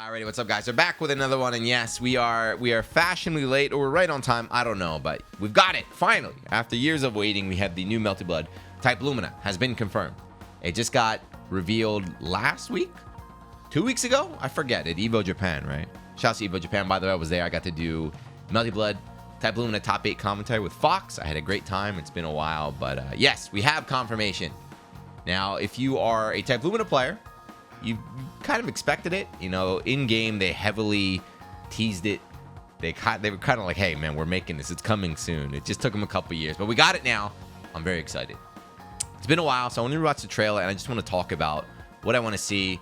Alrighty, what's up, guys? We're back with another one, and yes, we are fashionably late, or we're right on time. I don't know, but we've got it finally. After years of waiting, we have the new Melty Blood. Type Lumina has been confirmed. It just got revealed last week, 2 weeks ago. I forget. At Evo Japan, right? Shouts to Evo Japan. By the way, I was there. I got to do Melty Blood Type Lumina top 8 commentary with Fox. I had a great time. It's been a while, but yes, we have confirmation. Now, if you are a Type Lumina player, you kind of expected it. You know, in game they heavily teased it. They were kind of like, hey man, we're making this, it's coming soon. It just took them a couple years, but we got it now. I'm very excited. It's been a while, so I want to watch the trailer, and I just want to talk about what I want to see,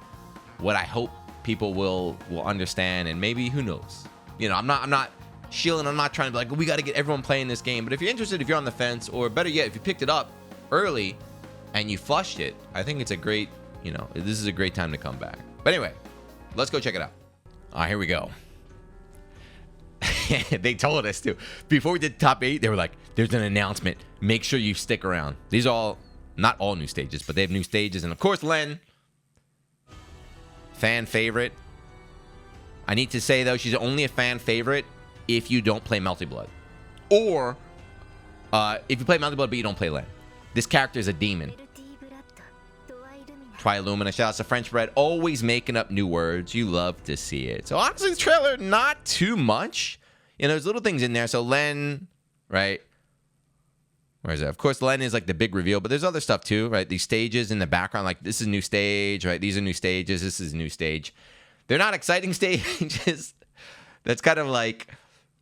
what I hope people will understand, and maybe, who knows. You know, I'm not shielding. I'm not trying to be like, we got to get everyone playing this game. But if you're interested, if you're on the fence, or better yet, if you picked it up early and you flushed it, I think it's a great, you know, this is a great time to come back. But anyway, let's go check it out. All right, here we go. They told us to. Before we did top 8, they were like, there's an announcement. Make sure you stick around. These are all, not all new stages, but they have new stages. And of course, Len, fan favorite. I need to say, though, she's only a fan favorite if you don't play Melty Blood. Or if you play Melty Blood, but you don't play Len. This character is a demon. Lumina, shout out to French Bread, always making up new words. You love to see it. So honestly, this trailer, not too much. You know, there's little things in there. So Len, right? Where is it? Of course, Len is like the big reveal, but there's other stuff too, right? These stages in the background, like this is a new stage, right? These are new stages. This is a new stage. They're not exciting stages. That's kind of like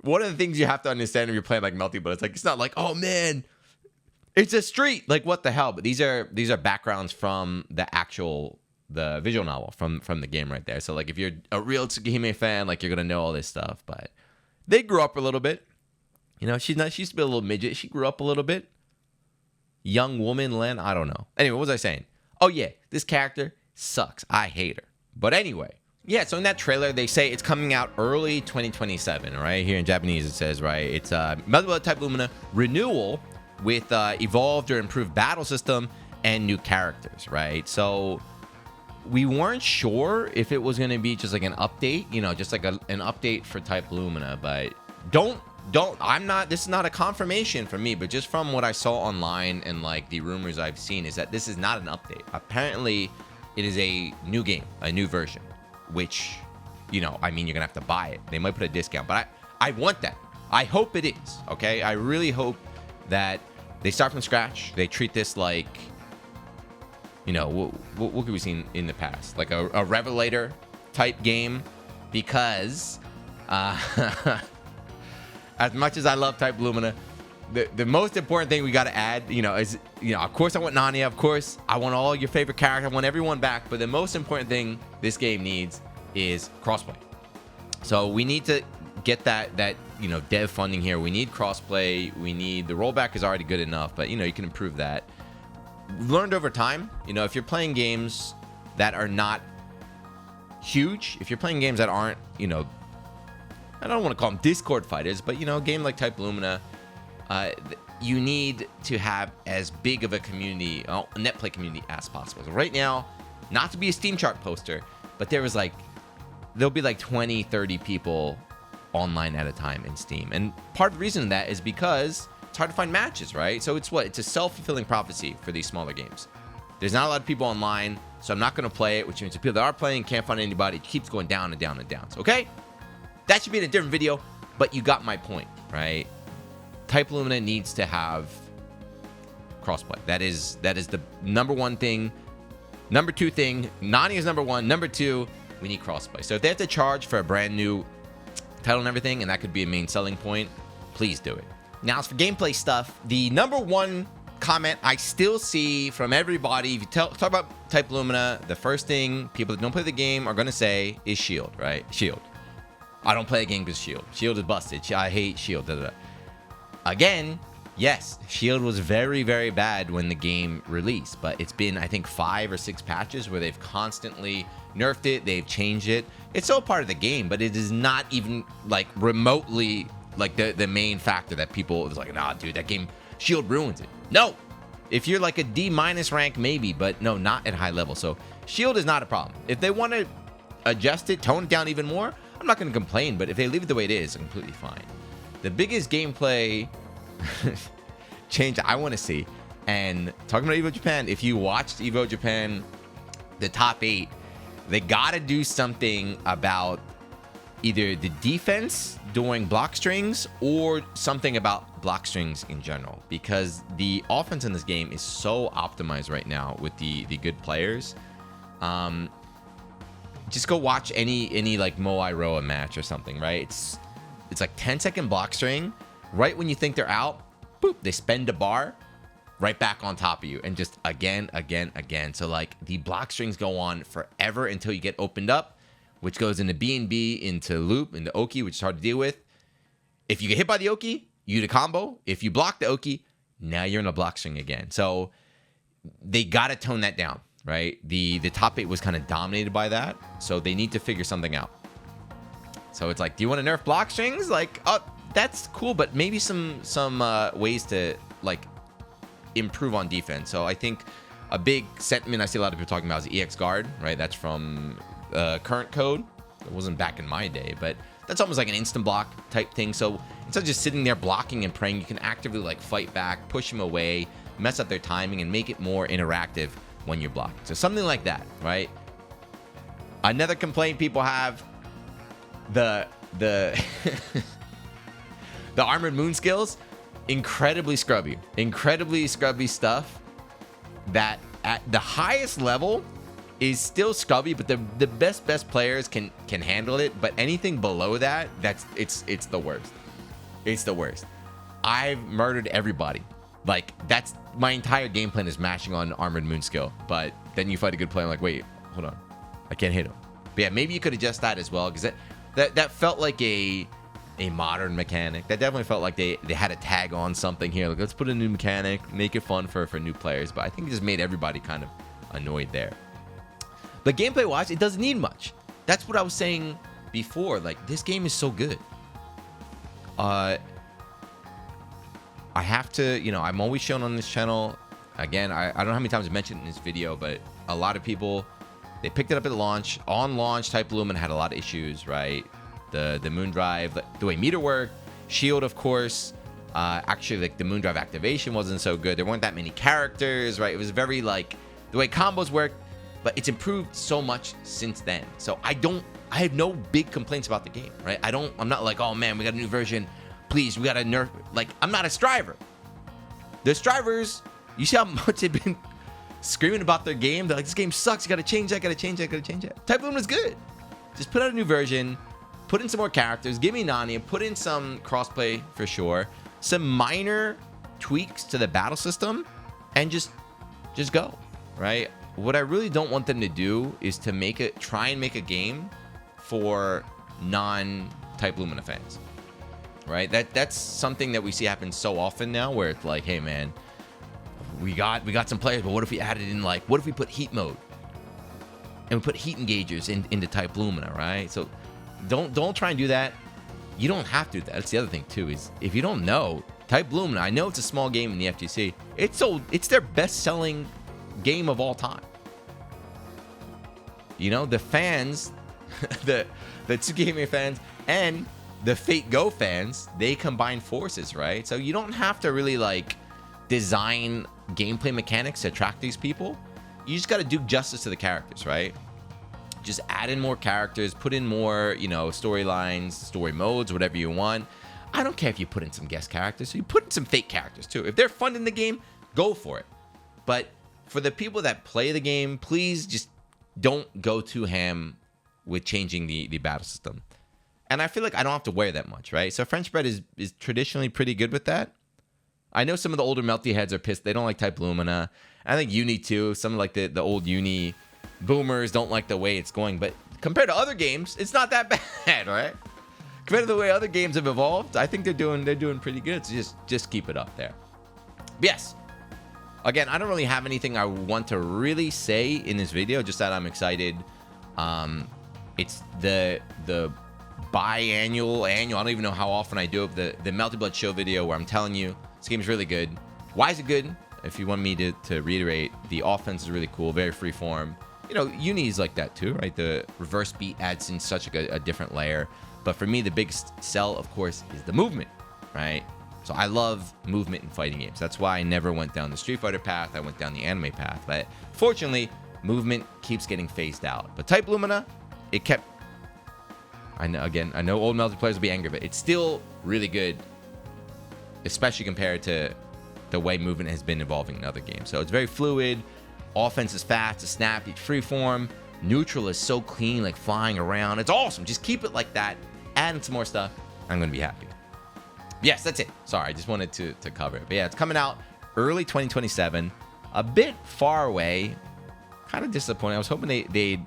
one of the things you have to understand if you're playing like Melty Blood. It's like, it's not like, oh man, it's a street. Like, what the hell? But these are backgrounds from the visual novel from the game right there. So like, if you're a real Tsukihime fan, like, you're gonna know all this stuff. But they grew up a little bit. You know, she used to be a little midget. She grew up a little bit. Young woman, Len. I don't know. Anyway, what was I saying? Oh yeah, this character sucks. I hate her. But anyway, yeah. So in that trailer, they say it's coming out early 2027. Right here in Japanese, it says, right, it's Melty Blood Type Lumina renewal with evolved or improved battle system and new characters, right? So we weren't sure if it was going to be just like an update, you know, just like an update for Type Lumina, but this is not a confirmation for me, but just from what I saw online and like the rumors I've seen is that this is not an update. Apparently it is a new game, a new version, which, you know, I mean, you're gonna have to buy it. They might put a discount, but I want that. I hope it is, okay? I really hope that they start from scratch. They treat this like, you know, what could we seen in the past? Like a Revelator type game, because as much as I love Type Lumina, the most important thing we got to add, you know, is, you know, of course I want Nanaya, of course I want all your favorite characters, I want everyone back, but the most important thing this game needs is crossplay. So we need to get that you know, dev funding here. We need crossplay. We need, the rollback is already good enough, but you know, you can improve that. We've learned over time, you know, if you're playing games that are not huge, if you're playing games that aren't, you know, I don't want to call them Discord fighters, but you know, a game like Type Lumina, you need to have as big of a community, a net play community as possible. So right now, not to be a Steam chart poster, but there'll be like 20, 30 people online at a time in Steam. And part of the reason that is because it's hard to find matches, right? So it's a self-fulfilling prophecy for these smaller games. There's not a lot of people online, so I'm not going to play it, which means the people that are playing can't find anybody. It keeps going down and down and down. So, okay? That should be in a different video, but you got my point, right? Type Lumina needs to have crossplay. That is the number one thing. Number two thing, Nani is number one. Number two, we need crossplay. So if they have to charge for a brand new title and everything, and that could be a main selling point, please do it. Now, as for gameplay stuff, the number one comment I still see from everybody, if you talk about Type Lumina, the first thing people that don't play the game are going to say is shield, right? Shield. I don't play a game because shield. Shield is busted. I hate shield. Da, da, da. Again, yes, shield was very, very bad when the game released, but it's been, I think, 5 or 6 patches where they've constantly nerfed it. They've changed it. It's all part of the game, but it is not even like remotely like the main factor that people is like, nah, dude, that game shield ruins it. No, if you're like a D- rank, maybe, but no, not at high level. So shield is not a problem. If they want to adjust it, tone it down even more, I'm not going to complain. But if they leave it the way it is, I'm completely fine. The biggest gameplay change I want to see, and talking about Evo Japan, if you watched Evo Japan, the top 8, they got to do something about either the defense during block strings or something about block strings in general, because the offense in this game is so optimized right now with the good players. Just go watch any like Moai Roa match or something, right? It's like 10-second block string. Right when you think they're out, boop, they spend a bar right back on top of you, and just again. So like the block strings go on forever until you get opened up, which goes into B&B, into loop, into Oki, which is hard to deal with. If you get hit by the Oki, you get a combo. If you block the Oki, now you're in a block string again. So they got to tone that down, right? The top 8 was kind of dominated by that, so they need to figure something out. So it's like, do you want to nerf block strings? Like, oh, that's cool, but maybe some ways to like improve on defense. So I think a big sentiment I see a lot of people talking about is EX guard, right? That's from current code. It wasn't back in my day, but that's almost like an instant block type thing. So instead of just sitting there blocking and praying, you can actively like fight back, push them away, mess up their timing, and make it more interactive when you're blocking. So something like that, right? Another complaint people have, the the Armored Moon skills, incredibly scrubby stuff that at the highest level is still scrubby, but the best players can handle it. But anything below that, it's the worst. It's the worst. I've murdered everybody. Like, that's my entire game plan is mashing on Armored Moon skill. But then you fight a good player, I'm like, wait, hold on, I can't hit him. But yeah, maybe you could adjust that as well, because that felt like a modern mechanic. That definitely felt like they had a tag on something here. Like, let's put a new mechanic, make it fun for new players. But I think it just made everybody kind of annoyed there. But gameplay wise, it doesn't need much. That's what I was saying before. Like, this game is so good. I have to, I'm always shown on this channel. Again, I don't know how many times I mentioned it in this video, but a lot of people, they picked it up at launch. On launch, Type Lumina had a lot of issues, right? The moon drive, the way meter worked, shield, of course. Actually, like, the moon drive activation wasn't so good. There weren't that many characters, right? It was very like the way combos worked, but it's improved so much since then. So I have no big complaints about the game, right? I'm not like, oh man, we got a new version, please, we got to nerf. Like, I'm not a striver. The strivers, you see how much they've been screaming about their game? They're like, this game sucks, you got to change that, Type Lumina's good. Just put out a new version, put in some more characters, give me Nanaya, put in some crossplay for sure, some minor tweaks to the battle system, and just go, right? What I really don't want them to do is to try and make a game for non-Type Lumina fans, right? That's something that we see happen so often now, where it's like, hey man, we got some players, but what if we added in, like, what if we put heat mode and we put heat engagers into Type Lumina, right? So don't try and do that. You don't have to do that. That's the other thing too, is if you don't know, Type Lumina, I know it's a small game in the FGC, it's their best-selling game of all time. The fans, the Tsukihime fans and the Fate Go fans, they combine forces, right? So you don't have to really like design gameplay mechanics to attract these people. You just got to do justice to the characters, right? Just add in more characters, put in more, storylines, story modes, whatever you want. I don't care if you put in some guest characters. So you put in some fake characters too. If they're fun in the game, go for it. But for the people that play the game, please just don't go too ham with changing the battle system. And I feel like I don't have to wear that much, right? So French Bread is traditionally pretty good with that. I know some of the older Melty heads are pissed. They don't like Type Lumina. I think Uni too. Some like the old Uni boomers don't like the way it's going. But compared to other games, it's not that bad, right? Compared to the way other games have evolved, I think they're doing pretty good. So just keep it up there. But yes. Again, I don't really have anything I want to really say in this video, just that I'm excited. It's the biannual, annual, I don't even know how often I do it, the Melty Blood show video where I'm telling you this game is really good. Why is it good? If you want me to reiterate, the offense is really cool, very freeform. you know, Uni is like that too, right? The reverse beat adds in such a different layer. But for me, the biggest sell, of course, is the movement, right? So I love movement in fighting games. That's why I never went down the Street Fighter path. I went down the anime path. But fortunately, movement keeps getting phased out. But Type Lumina, it kept... I know old Melty players will be angry, but it's still really good, especially compared to the way movement has been evolving in other games. So it's very fluid. Offense is fast, it's snappy, it's freeform. Neutral is so clean, like flying around. It's awesome. Just keep it like that. Add in some more stuff. I'm going to be happy. Yes, that's it. Sorry, I just wanted to cover it. But yeah, it's coming out early 2027. A bit far away. Kind of disappointing. I was hoping they'd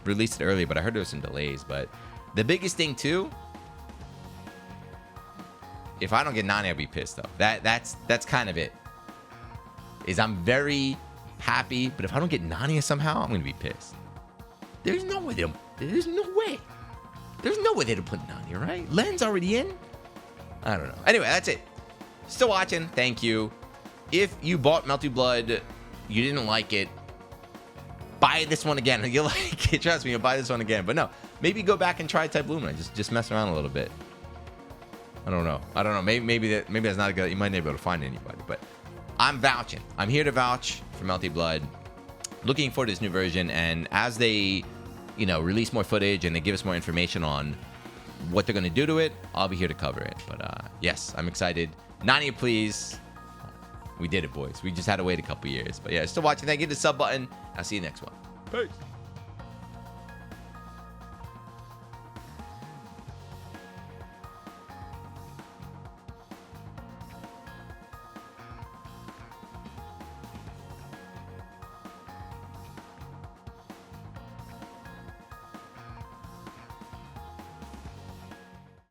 release it earlier, but I heard there was some delays. But the biggest thing, too, if I don't get Nanaya, I'll be pissed, though. That's kind of it. Is I'm very happy, but if I don't get Nanaya somehow, I'm going to be pissed. There's no way There's no way they'd put Nanaya, right? Len's already in? I don't know. Anyway, that's it. Still watching. Thank you. If you bought Melty Blood, you didn't like it, buy this one again. You'll like it. Trust me, you'll buy this one again. But no, maybe go back and try Type Lumina. Just mess around a little bit. I don't know. Maybe that's not good. You might not be able to find anybody. But I'm vouching. I'm here to vouch for Melty Blood. Looking forward to this new version. And as they, release more footage and they give us more information on what they're going to do to it, I'll be here to cover it. But yes, I'm excited. Nanaya, please. We did it, boys. We just had to wait a couple years. But yeah, still watching. Thank you. Hit the sub button. I'll see you next one. Peace.